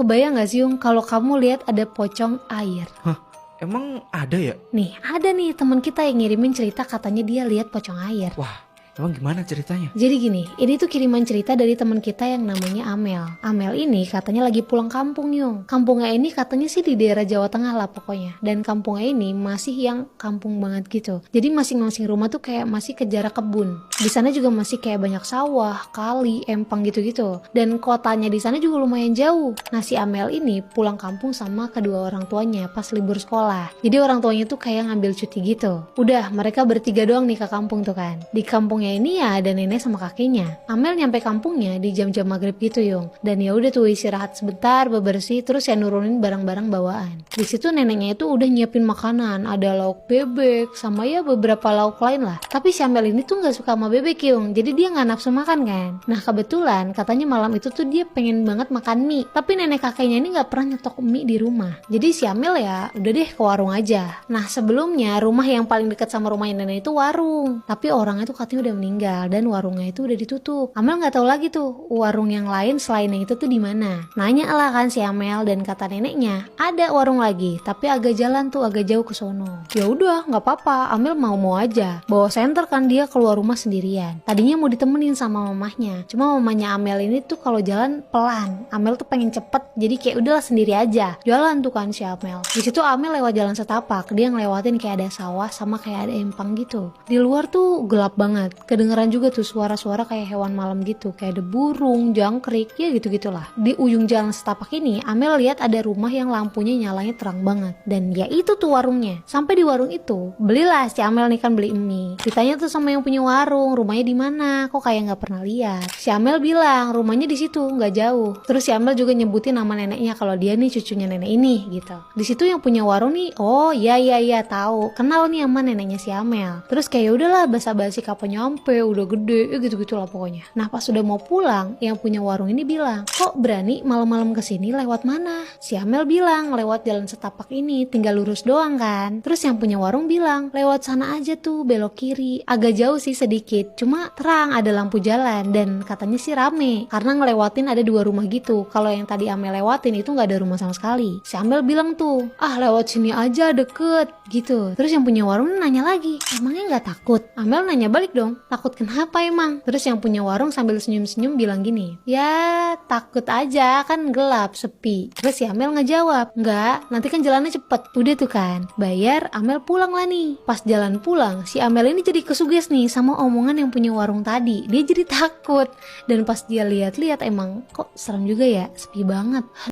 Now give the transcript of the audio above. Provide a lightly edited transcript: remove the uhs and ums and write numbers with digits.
Kebayang gak sih Yung kalau kamu lihat ada pocong air? Hah? Emang ada ya? Nih, ada nih teman kita yang ngirimin cerita katanya dia lihat pocong air. Wah, emang gimana ceritanya? Jadi gini, ini tuh kiriman cerita dari teman kita yang namanya Amel. Amel ini katanya lagi pulang kampung Yung. Kampungnya ini katanya sih di daerah Jawa Tengah lah pokoknya. Dan kampungnya ini masih yang kampung banget gitu. Jadi masing-masing rumah tuh kayak masih ke jarak kebun. Di sana juga masih kayak banyak sawah, kali, empang gitu-gitu. Dan kotanya di sana juga lumayan jauh. Nah si Amel ini pulang kampung sama kedua orang tuanya pas libur sekolah. Jadi orang tuanya tuh kayak ngambil cuti gitu. Udah mereka bertiga doang nih ke kampung tuh kan. Di kampungnya ini ya ada nenek sama kakeknya. Amel nyampe kampungnya di jam-jam maghrib gitu Yung. Dan ya udah tuh istirahat sebentar, bebersih, terus ya nurunin barang-barang bawaan. Di situ neneknya itu udah nyiapin makanan, ada lauk bebek sama ya beberapa lauk lain lah. Tapi si Amel ini tuh nggak suka sama bebek Yung. Jadi dia nggak nafsu makan kan. Nah kebetulan katanya malam itu tuh dia pengen banget makan mie. Tapi nenek kakeknya ini nggak pernah nyetok mie di rumah. Jadi si Amel ya udah deh ke warung aja. Nah sebelumnya rumah yang paling dekat sama rumahnya nenek itu warung. Tapi orangnya tuh katanya udah meninggal dan warungnya itu udah ditutup. Amel nggak tahu lagi tuh warung yang lain selain yang itu tuh di mana. Nanya lah kan si Amel dan kata neneknya ada warung lagi tapi agak jalan tuh agak jauh ke sono. Ya udah nggak apa-apa, Amel mau aja. Bawa senter kan dia keluar rumah sendirian. Tadinya mau ditemenin sama mamahnya. Cuma mamanya Amel ini tuh kalau jalan pelan. Amel tuh pengen cepet jadi kayak udahlah sendiri aja. Jalan tuh kan si Amel. Di situ Amel lewat jalan setapak. Dia ngelewatin kayak ada sawah sama kayak ada empang gitu. Di luar tuh gelap banget. Kedengeran juga tuh suara-suara kayak hewan malam gitu. Kayak ada burung, jangkrik, ya gitu-gitulah. Di ujung jalan setapak ini Amel lihat ada rumah yang lampunya nyalanya terang banget. Dan ya itu tuh warungnya. Sampai di warung itu belilah si Amel nih kan beli mie. Ditanya tuh sama yang punya warung, rumahnya di mana? Kok kayak nggak pernah lihat? Si Amel bilang rumahnya di situ, nggak jauh. Terus si Amel juga nyebutin nama neneknya kalau dia nih cucunya nenek ini gitu. Di situ yang punya warung nih, oh iya tahu, kenal nih sama neneknya si Amel. Terus kayak udahlah basa-basi kapan nyampe, udah gede, gitu-gitu lah pokoknya. Nah pas sudah mau pulang, yang punya warung ini bilang, kok berani malam-malam kesini lewat mana? Si Amel bilang lewat jalan setapak ini, tinggal lurus doang kan. Terus yang punya warung bilang lewat sana aja tuh belok kiri, agak jauh sih sedikit, cuma terang ada lampu jalan dan katanya sih rame karena ngelewatin ada 2 rumah gitu. Kalau yang tadi Amel lewatin itu nggak ada rumah sama sekali. Si Amel bilang tuh lewat sini aja deket gitu. Terus yang punya warung nanya lagi, emangnya nggak takut? Amel nanya balik dong, takut kenapa emang? Terus yang punya warung sambil senyum-senyum bilang gini, ya takut aja kan gelap sepi. Terus si Amel ngejawab, nggak, nanti kan jalannya cepet. Udah tuh kan bayar, Amel pulang lah nih. Pas jalan pulang si Amel ini jadi kesuges nih sama omongan yang punya warung tadi. Dia jadi takut dan pas dia lihat-lihat emang kok serem juga ya, sepi banget.